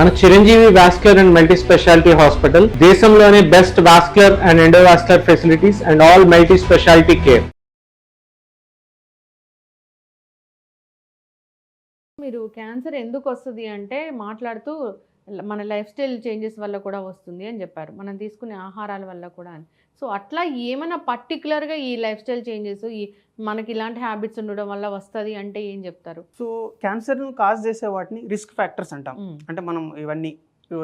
మన Chiranjeevi vascular and multi speciality hospital దేశంలోనే best vascular and endovascular facilities and all multi speciality care. మీరు cancer ఎందుకు వస్తుంది అంటే మాట్లాడుతూ మన లైఫ్ స్టైల్ చేంజెస్ వల్ల కూడా వస్తుంది అని చెప్పారు, మనం తీసుకునే ఆహారాల వల్ల కూడా అని. సో అట్లా ఏమైనా పర్టికులర్గా ఈ లైఫ్ స్టైల్ చేంజెస్ ఈ మనకి ఇలాంటి హ్యాబిట్స్ ఉండడం వల్ల వస్తుంది అంటే ఏం చెప్తారు? సో క్యాన్సర్ను కాజ్ చేసే వాటిని రిస్క్ ఫ్యాక్టర్స్ అంటాం. అంటే మనం ఇవన్నీ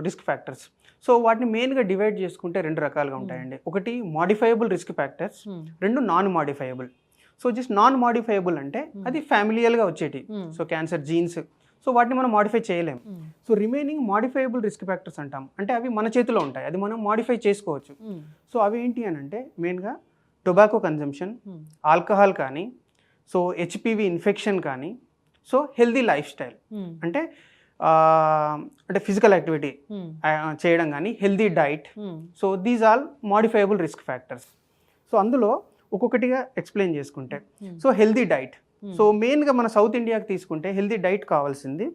రిస్క్ ఫ్యాక్టర్స్. సో వాటిని మెయిన్గా డివైడ్ చేసుకుంటే రెండు రకాలుగా ఉంటాయండి. ఒకటి మాడిఫైయబుల్ రిస్క్ ఫ్యాక్టర్స్, రెండు non modifiable. So just non modifiable అంటే అది ఫ్యామిలియల్గా వచ్చేటి. సో క్యాన్సర్ జీన్స్, సో వాటిని మనం మాడిఫై చేయలేము. So remaining modifiable risk factors అంటాం. అంటే అవి మన చేతిలో ఉంటాయి, అది మనం మాడిఫై చేసుకోవచ్చు. సో అవి ఏంటి అని అంటే మెయిన్గా టొబాకో కన్జంప్షన్, ఆల్కహాల్ కానీ, సో హెచ్పివి ఇన్ఫెక్షన్ కానీ, సో హెల్దీ లైఫ్ స్టైల్ అంటే ఫిజికల్ యాక్టివిటీ చేయడం కానీ, healthy diet. So these all modifiable risk factors. So అందులో ఒక్కొక్కటిగా ఎక్స్ప్లెయిన్ చేసుకుంటే, సో హెల్దీ డైట్. సో మెయిన్గా మన సౌత్ ఇండియాకి తీసుకుంటే హెల్దీ డైట్ కావాల్సింది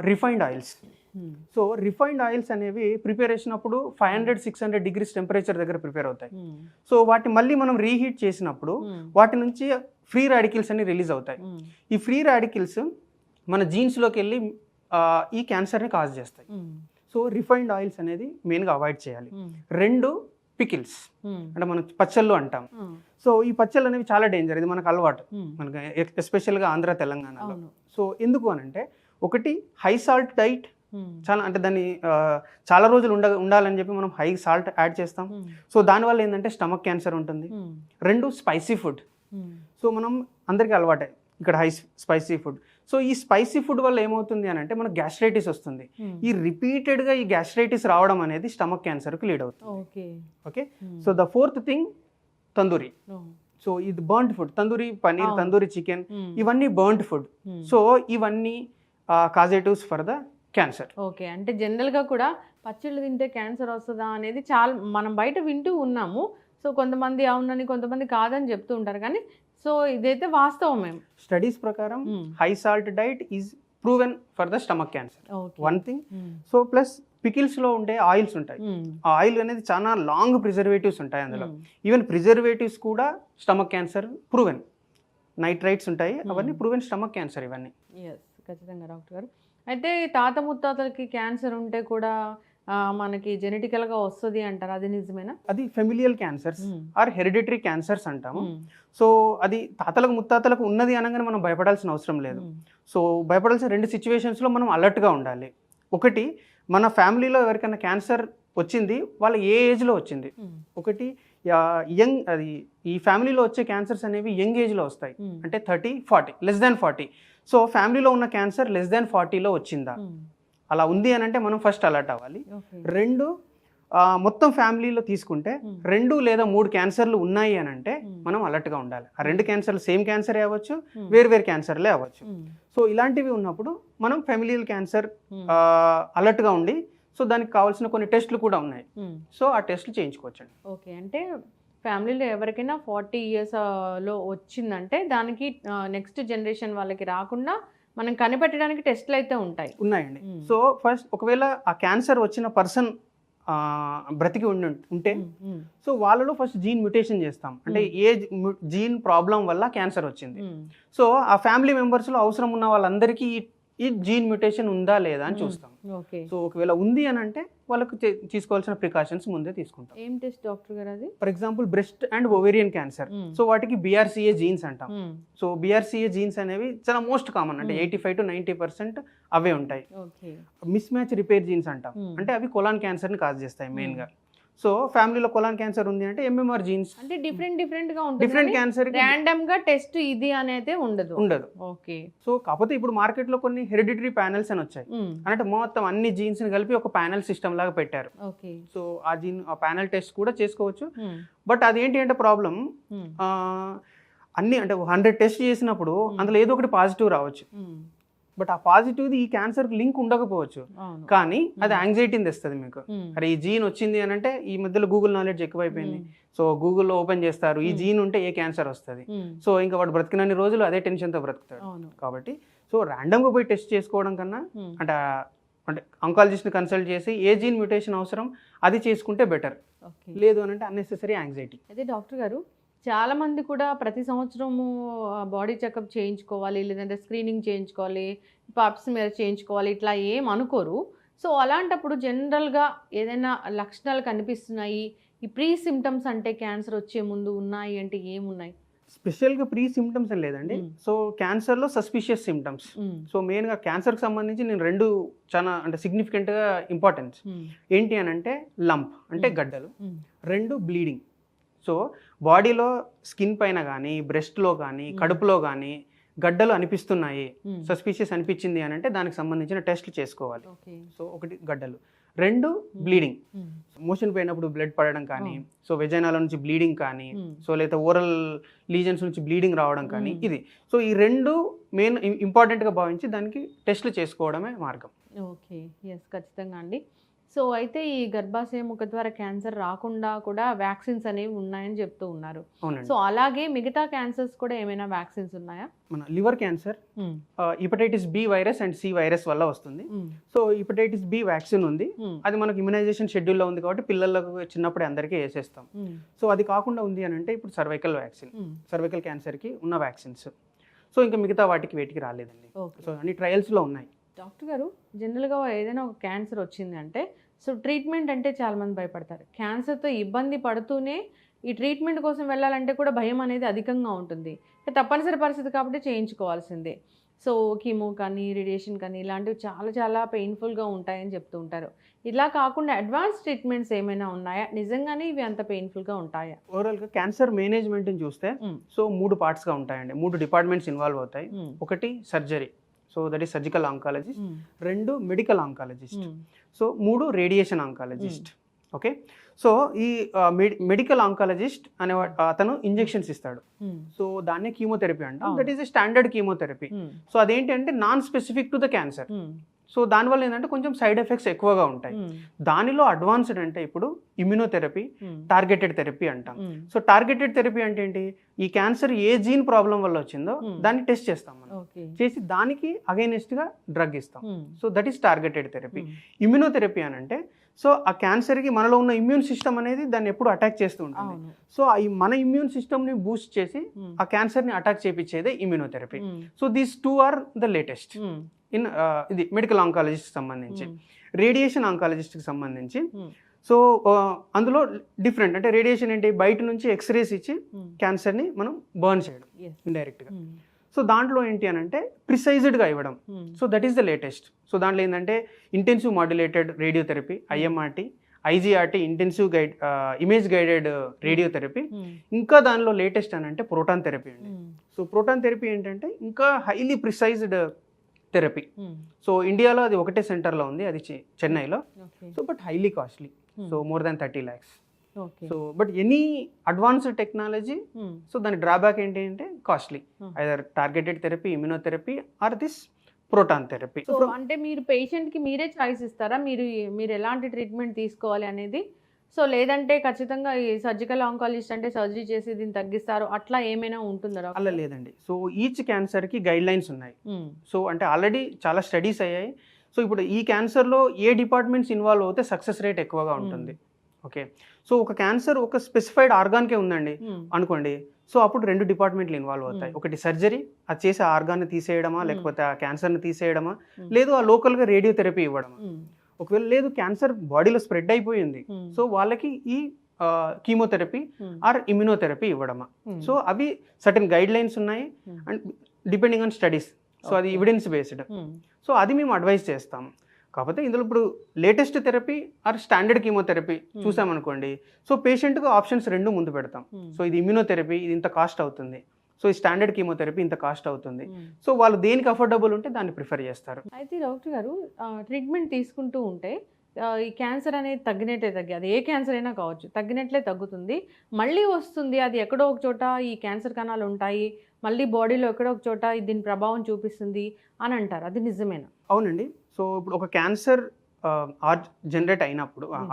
refined oils. So refined oils అనేవి ప్రిపేరేషన్ అప్పుడు 500-600 డిగ్రీస్ టెంపరేచర్ దగ్గర ప్రిపేర్ అవుతాయి. సో వాటిని మళ్ళీ మనం రీహీట్ చేసినప్పుడు వాటి నుంచి ఫ్రీ రాడికల్స్ అన్ని రిలీజ్ అవుతాయి. ఈ ఫ్రీ రాడికల్స్ మన జీన్స్లోకి వెళ్ళి ఈ క్యాన్సర్ని కాజ్ చేస్తాయి. సో రిఫైన్డ్ ఆయిల్స్ అనేది మెయిన్గా అవాయిడ్ చేయాలి. రెండు పికిల్స్ అంటే మనం పచ్చళ్ళు అంటాం. సో ఈ పచ్చళ్ళు అనేవి చాలా డేంజర్, ఇది మనకు అలవాటు, మనకు ఎస్పెషల్గా ఆంధ్ర తెలంగాణలో. సో ఎందుకు అని అంటే ఒకటి హై సాల్ట్ డైట్, చాలా అంటే దాన్ని చాలా రోజులు ఉండాలని చెప్పి మనం హై సాల్ట్ యాడ్ చేస్తాం. సో దానివల్ల ఏంటంటే స్టమక్ క్యాన్సర్ ఉంటుంది. రెండు స్పైసీ ఫుడ్. సో మనం అందరికీ అలవాటే ఇక్కడ హై స్పైసీ ఫుడ్. సో ఈ స్పైసీ ఫుడ్ వల్ల ఏమవుతుంది అని అంటే మనకు గ్యాస్ట్రైటిస్ వస్తుంది. ఈ రిపీటెడ్గా ఈ గ్యాస్ట్రైటిస్ రావడం అనేది స్టమక్ క్యాన్సర్కి లీడ్ అవుతుంది. Okay. So the fourth thing tandoori. So ఇది burned food, tandoori paneer, tandoori chicken, ఇవన్నీ బర్న్డ్ ఫుడ్. సో ఇవన్నీ causatives for the cancer. Okay, అంటే జనరల్గా కూడా పచ్చళ్ళు తింటే క్యాన్సర్ వస్తుందా అనేది చాలా మనం బయట వింటూ ఉన్నాము. సో కొంతమంది అవునని కొంతమంది కాదని చెప్తూ ఉంటారు, కానీ సో ఇదైతే వాస్తవమే. స్టడీస్ ప్రకారం high salt diet is proven for the stomach cancer, one thing. So plus పికిల్స్లో ఉండే ఆయిల్స్ ఉంటాయి, ఆ ఆయిల్ అనేది చాలా లాంగ్ ప్రిజర్వేటివ్స్ ఉంటాయి అందులో. ఈవెన్ ప్రిజర్వేటివ్స్ కూడా స్టమక్ క్యాన్సర్ ప్రూవెన్. నైట్రైట్స్ ఉంటాయి, అవన్నీ ప్రూవెన్ స్టమక్ క్యాన్సర్ ఇవన్నీ. ఖచ్చితంగా డాక్టర్ గారు. అయితే తాత ముత్తాతలకి క్యాన్సర్ ఉంటే కూడా మనకి జెనెటికల్గా వస్తుంది అంటారు, అది నిజమేనా? అది familial cancers or hereditary cancers అంటాము. సో అది తాతలకు ముత్తాతలకు ఉన్నది అనగానే మనం భయపడాల్సిన అవసరం లేదు. సో భయపడాల్సిన రెండు సిచ్యువేషన్స్లో మనం అలర్ట్గా ఉండాలి. ఒకటి, మన ఫ్యామిలీలో ఎవరికైనా క్యాన్సర్ వచ్చింది, వాళ్ళ ఏ ఏజ్లో వచ్చింది. ఒకటి యంగ్, అది ఈ ఫ్యామిలీలో వచ్చే క్యాన్సర్స్ అనేవి యంగ్ ఏజ్లో వస్తాయి, అంటే 30-40, లెస్ దాన్ 40. సో ఫ్యామిలీలో ఉన్న క్యాన్సర్ లెస్ దాన్ 40లో వచ్చిందా, అలా ఉంది అని అంటే మనం ఫస్ట్ అలర్ట్ అవ్వాలి. రెండు, మొత్తం ఫ్యామిలీలో తీసుకుంటే 2 లేదా 3 క్యాన్సర్లు ఉన్నాయి అని అంటే మనం అలర్ట్గా ఉండాలి. ఆ 2 క్యాన్సర్లు సేమ్ క్యాన్సరే అవ్వచ్చు, వేరు క్యాన్సర్లే అవ్వచ్చు. సో ఇలాంటివి ఉన్నప్పుడు మనం ఫ్యామిలియల్ క్యాన్సర్ అలర్ట్గా ఉండి, సో దానికి కావాల్సిన కొన్ని టెస్టులు కూడా ఉన్నాయి. సో ఆ టెస్టులు చేయించుకోవచ్చండి. ఓకే, అంటే ఫ్యామిలీలో ఎవరికైనా 40 ఇయర్స్లో వచ్చిందంటే దానికి నెక్స్ట్ జనరేషన్ వాళ్ళకి రాకుండా మనం కనిపెట్టడానికి టెస్ట్లు అయితే ఉన్నాయండి. సో ఫస్ట్ ఒకవేళ ఆ క్యాన్సర్ వచ్చిన పర్సన్ బ్రతికి ఉంటే సో వాళ్ళలో ఫస్ట్ జీన్ మ్యూటేషన్ చేస్తాం, అంటే ఏ జీన్ ప్రాబ్లం వల్ల క్యాన్సర్ వచ్చింది. సో ఆ ఫ్యామిలీ మెంబర్స్లో అవసరం ఉన్న వాళ్ళందరికీ ఈ జీన్ మ్యూటేషన్ ఉందా లేదా అని చూస్తాం. సో ఒకవేళ ఉంది అని అంటే వాళ్ళకు తీసుకోవాల్సిన ప్రికాషన్స్ ముందే తీసుకుంటాం. ఏం టెస్ట్ డాక్టర్ గారు అది? For example breast and ovarian cancer, so వాటికి BRCA జీన్స్ అంటాం. సో BRCA జీన్స్ అనేవి చాలా మోస్ట్ కామన్, అంటే 85-90% అవే ఉంటాయి. మిస్ మ్యాచ్ రిపేర్ జీన్స్ అంటాం, అంటే అవి కొలాన్ క్యాన్సర్ని కాజ్ చేస్తాయి మెయిన్గా. సో ఫ్యామిలీలో కొలాన్ క్యాన్సర్ ఉంది అంటే MMR జీన్స్, అంటే డిఫరెంట్ గా ఉంటుంది. డిఫరెంట్ క్యాన్సర్ రాండమ్ గా టెస్ట్ ఇది అనేది ఉండదు. ఓకే. సో కాకపోతే ఇప్పుడు మార్కెట్ లో కొన్ని హెరిడిటరీ ప్యానెల్స్ అని వచ్చాయి, అంటే మొత్తం అన్ని జీన్స్ ని కలిపి ఒక ప్యానెల్ సిస్టమ్ లాగా పెట్టారు. సో ఆ ప్యానెల్ టెస్ట్ కూడా చేసుకోవచ్చు. బట్ అదేంటి అంటే ప్రాబ్లం, అన్ని అంటే 100 టెస్ట్ చేసినప్పుడు అందులో ఏదో ఒకటి పాజిటివ్ రావచ్చు. బట్ ఆ పాజిటివ్ ఈ క్యాన్సర్ లింక్ ఉండకపోవచ్చు, కానీ అది యాంగ్జైటీని తెస్తుంది మీకు. అరే ఈ జీన్ వచ్చింది అని అంటే, ఈ మధ్యలో గూగుల్ నాలెడ్జ్ ఎక్కువైపోయింది. సో గూగుల్లో ఓపెన్ చేస్తారు, ఈ జీన్ ఉంటే ఏ క్యాన్సర్ వస్తుంది. సో ఇంకా వాడు బ్రతికినన్ని రోజులు అదే టెన్షన్తో బ్రతుకుతాడు. కాబట్టి సో ర్యాండమ్గా పోయి టెస్ట్ చేసుకోవడం కన్నా, అంటే అంటే ఆంకాలజిస్ట్ని కన్సల్ట్ చేసి ఏ జీన్ మ్యూటేషన్ అవసరం అది చేసుకుంటే బెటర్, ఓకే. లేదు అని అంటే అన్నెసెసరీ యాంగ్జైటీ. అయితే డాక్టర్ గారు, చాలా మంది కూడా ప్రతి సంవత్సరము బాడీ చెకప్ చేయించుకోవాలి, లేదంటే స్క్రీనింగ్ చేయించుకోవాలి, పాప్స్ మీద చేయించుకోవాలి, ఇట్లా ఏం అనుకోరు. సో అలాంటప్పుడు జనరల్గా ఏదైనా లక్షణాలు కనిపిస్తున్నాయి, ఈ ప్రీ సిమ్టమ్స్ అంటే క్యాన్సర్ వచ్చే ముందు ఉన్నాయి అంటే ఏమున్నాయి? స్పెషల్గా ప్రీ సిమ్టమ్స్ అని లేదండి. సో క్యాన్సర్లో సస్పిషియస్ సిమ్టమ్స్. సో మెయిన్గా క్యాన్సర్కి సంబంధించి నేను రెండు చాలా అంటే సిగ్నిఫికెంట్గా ఇంపార్టెన్స్ ఏంటి అని అంటే లంప్ అంటే గడ్డలు, రెండు బ్లీడింగ్. సో బాడీలో స్కిన్ పైన కానీ బ్రెస్ట్లో కానీ కడుపులో కానీ గడ్డలు అనిపిస్తున్నాయి, సస్పిషియస్ అనిపించింది అని అంటే దానికి సంబంధించిన టెస్ట్లు చేసుకోవాలి. సో ఒకటి గడ్డలు, రెండు బ్లీడింగ్, మోషన్ పోయినప్పుడు బ్లడ్ పడడం కానీ, సో వెజైనాల నుంచి బ్లీడింగ్ కానీ, సో లేదా ఓరల్ లీజన్స్ నుంచి బ్లీడింగ్ రావడం కానీ, ఇది. సో ఈ రెండు మెయిన్ ఇంపార్టెంట్గా భావించి దానికి టెస్ట్లు చేసుకోవడమే మార్గం. ఓకే, ఎస్, ఖచ్చితంగా అండి. సో అయితే ఈ గర్భాశయ ముఖద్వార క్యాన్సర్ రాకుండా కూడా వ్యాక్సిన్స్ అనేవి ఉన్నాయని చెప్తూ ఉన్నారు. అవునండి. సో అలాగే మిగతా క్యాన్సర్స్ కూడా ఏమైనా వ్యాక్సిన్స్ ఉన్నాయా? మన liver cancer hepatitis B virus and C virus వల్ల వస్తుంది. సో హెపటైటిస్ బి వ్యాక్సిన్ ఉంది, అది మనకు ఇమ్యునైజేషన్ షెడ్యూల్లో ఉంది కాబట్టి పిల్లలకు చిన్నప్పుడే అందరికీ వేసేస్తాం. సో అది కాకుండా ఉంది అని అంటే ఇప్పుడు సర్వైకల్ వ్యాక్సిన్, సర్వైకల్ క్యాన్సర్కి ఉన్న వ్యాక్సిన్స్. సో ఇంకా మిగతా వాటికి వేటికి రాలేదండి. సో అన్ని ట్రయల్స్లో ఉన్నాయి. డాక్టర్ గారు, జనరల్గా ఏదైనా ఒక క్యాన్సర్ వచ్చింది అంటే సో ట్రీట్మెంట్ అంటే చాలామంది భయపడతారు. క్యాన్సర్తో ఇబ్బంది పడుతూనే ఈ ట్రీట్మెంట్ కోసం వెళ్ళాలంటే కూడా భయం అనేది అధికంగా ఉంటుంది. తప్పనిసరి పరిస్థితి కాబట్టి చేయించుకోవాల్సిందే. సో కీమో కానీ రేడియేషన్ కానీ ఇలాంటివి చాలా చాలా పెయిన్ఫుల్గా ఉంటాయని చెప్తూ ఉంటారు. ఇలా కాకుండా అడ్వాన్స్ ట్రీట్మెంట్స్ ఏమైనా ఉన్నాయా? నిజంగానే ఇవి అంత పెయిన్ఫుల్గా ఉంటాయా? ఓవరాల్గా క్యాన్సర్ మేనేజ్మెంట్ని చూస్తే సో 3 పార్ట్స్గా ఉంటాయండి, 3 డిపార్ట్మెంట్స్ ఇన్వాల్వ్ అవుతాయి. ఒకటి surgery, so that is surgical oncologist. 2 medical oncologist. So 3 radiation oncologist. Okay. So ఈ మెడికల్ ఆంకాలజిస్ట్ అనే అతను ఇంజెక్షన్స్ ఇస్తాడు. సో దాన్నే కీమోథెరపీ అంటాం. That is a standard chemotherapy. So అదేంటి అంటే non specific to the cancer. So దానివల్ల ఏంటంటే కొంచెం సైడ్ ఎఫెక్ట్స్ ఎక్కువగా ఉంటాయి. దానిలో అడ్వాన్స్డ్ అంటే ఇప్పుడు ఇమ్యునోథెరపీ, టార్గెటెడ్ థెరపీ అంటాం. సో టార్గెటెడ్ థెరపీ అంటే ఏంటి, ఈ క్యాన్సర్ ఏ జీన్ ప్రాబ్లం వల్ల వచ్చిందో దాన్ని టెస్ట్ చేస్తాం మనం, చేసి దానికి అగైనెస్ట్గా డ్రగ్ ఇస్తాం. So that is targeted therapy. Immunotherapy అని అంటే సో ఆ క్యాన్సర్కి మనలో ఉన్న ఇమ్యూన్ సిస్టమ్ అనేది దాన్ని ఎప్పుడు అటాక్ చేస్తూ ఉంటుంది. సో మన ఇమ్యూన్ సిస్టమ్ని బూస్ట్ చేసి ఆ క్యాన్సర్ని అటాక్ చేపించేదే immunotherapy. So these 2 are the latest in ఇది మెడికల్ ఆంకాలజిస్ట్ సంబంధించి. రేడియేషన్ ఆంకాలజిస్ట్కి సంబంధించి సో అందులో డిఫరెంట్ అంటే రేడియేషన్ ఏంటి, బయట నుంచి ఎక్స్రేస్ ఇచ్చి క్యాన్సర్ని మనం బర్న్ చేయడం ఇండైరెక్ట్గా. సో దాంట్లో ఏంటి అని అంటే ప్రిసైజ్డ్గా ఇవ్వడం. So that is the latest. So దాంట్లో ఏంటంటే intensive modulated radiotherapy, IMRT, IGRT, intensive image guided radiotherapy. ఇంకా దానిలో లేటెస్ట్ అని అంటే ప్రోటాన్ థెరపీ అండి. సో ప్రోటాన్ థెరపీ ఏంటంటే ఇంకా హైలీ ప్రిసైజ్డ్ థెరపీ. సో ఇండియాలో అది ఒకటే సెంటర్లో ఉంది, అది చెన్నైలో. So but highly costly, so more than 30 lakhs. So but any advanced technology so దాని డ్రాబ్యాక్ ఏంటి అంటే costly. Either targeted therapy, immunotherapy or this proton therapy. So అంటే మీరు పేషెంట్కి మీరే చాయిస్ ఇస్తారా, మీరు ఎలాంటి ట్రీట్మెంట్ తీసుకోవాలి అనేది? సో లేదంటే ఖచ్చితంగా ఈ సర్జికల్ ఆంకాలజిస్ట్ అంటే సర్జరీ చేసి దీన్ని తగ్గిస్తారు అట్లా ఏమైనా ఉంటుందా? అలా లేదండి. సో ఈచ్ క్యాన్సర్కి గైడ్ లైన్స్ ఉన్నాయి. సో అంటే ఆల్రెడీ చాలా స్టడీస్ అయ్యాయి. సో ఇప్పుడు ఈ క్యాన్సర్లో ఏ డిపార్ట్మెంట్స్ ఇన్వాల్వ్ అవుతే సక్సెస్ రేట్ ఎక్కువగా ఉంటుంది. ఓకే. సో ఒక క్యాన్సర్ ఒక స్పెసిఫైడ్ ఆర్గాన్కే ఉందండి అనుకోండి, సో అప్పుడు 2 డిపార్ట్మెంట్లు ఇన్వాల్వ్ అవుతాయి. ఒకటి సర్జరీ, అది చేసే ఆర్గాన్ని తీసేయడమా, లేకపోతే ఆ క్యాన్సర్ని తీసేయడమా, లేదు ఆ లోకల్గా రేడియోథెరపీ ఇవ్వడమా. ఒకవేళ లేదు క్యాన్సర్ బాడీలో స్ప్రెడ్ అయిపోయింది, సో వాళ్ళకి ఈ కీమోథెరపీ ఆర్ ఇమ్యునోథెరపీ ఇవ్వడమా. సో అవి సర్టన్ గైడ్ లైన్స్ ఉన్నాయి and depending on studies. So అది ఎవిడెన్స్ బేస్డ్. సో అది మేము అడ్వైజ్ చేస్తాం. కాకపోతే ఇందులో ఇప్పుడు latest therapy or standard chemotherapy చూసామనుకోండి, సో పేషెంట్కి ఆప్షన్స్ 2 ముందు పెడతాం. సో ఇది ఇమ్యునోథెరపీ, ఇది ఇంత కాస్ట్ అవుతుంది. సో ఈ స్టాండర్డ్ కీమోథెరపీ ఇంత కాస్ట్ అవుతుంది. సో వాళ్ళు దేనికి అఫోర్డబుల్ ఉంటే దాన్ని ప్రిఫర్ చేస్తారు. అయితే డాక్టర్ గారు, ట్రీట్మెంట్ తీసుకుంటూ ఉంటే ఈ క్యాన్సర్ అనేది తగ్గినట్లే అది ఏ క్యాన్సర్ అయినా కావచ్చు, తగ్గినట్లే తగ్గుతుంది, మళ్ళీ వస్తుంది, అది ఎక్కడో ఒక చోట ఈ క్యాన్సర్ కణాలు ఉంటాయి, మళ్ళీ బాడీలో ఎక్కడో ఒక చోట దీని ప్రభావం చూపిస్తుంది అని అంటారు, అది నిజమేనా? అవునండి. సో ఇప్పుడు ఒక క్యాన్సర్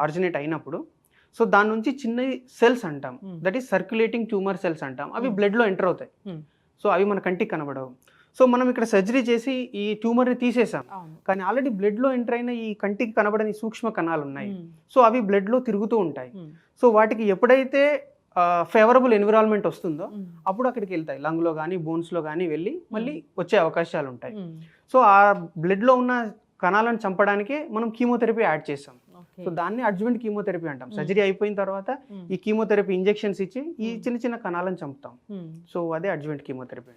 ఆరిజినేట్ అయినప్పుడు సో దాని నుంచి చిన్న సెల్స్ అంటాం, that is circulating tumour cells అంటాం. అవి బ్లడ్లో ఎంటర్ అవుతాయి. సో అవి మన కంటికి కనబడవు. సో మనం ఇక్కడ సర్జరీ చేసి ఈ ట్యూమర్ని తీసేసాం, అవును. కానీ ఆల్రెడీ బ్లడ్లో ఎంటర్ అయిన ఈ కంటికి కనబడని సూక్ష్మ కణాలు ఉన్నాయి. సో అవి బ్లడ్లో తిరుగుతూ ఉంటాయి. సో వాటికి ఎప్పుడైతే ఫేవరబుల్ ఎన్విరాన్మెంట్ వస్తుందో అప్పుడు అక్కడికి వెళ్తాయి, లంగ్లో కానీ బోన్స్లో కానీ వెళ్ళి మళ్ళీ వచ్చే అవకాశాలు ఉంటాయి. సో ఆ బ్లడ్లో ఉన్న కణాలను చంపడానికే మనం కీమోథెరపీ యాడ్ చేసాం. సో దాన్ని అడ్జువెంట్ కీమోథెరపీ అంటాం. సర్జరీ అయిపోయిన తర్వాత ఈ కీమోథెరపీ ఇంజెక్షన్స్ ఇచ్చి ఈ చిన్న చిన్న కణాలను చంపుతాం. సో అదే అడ్జువెంట్ కీమోథెరపీ.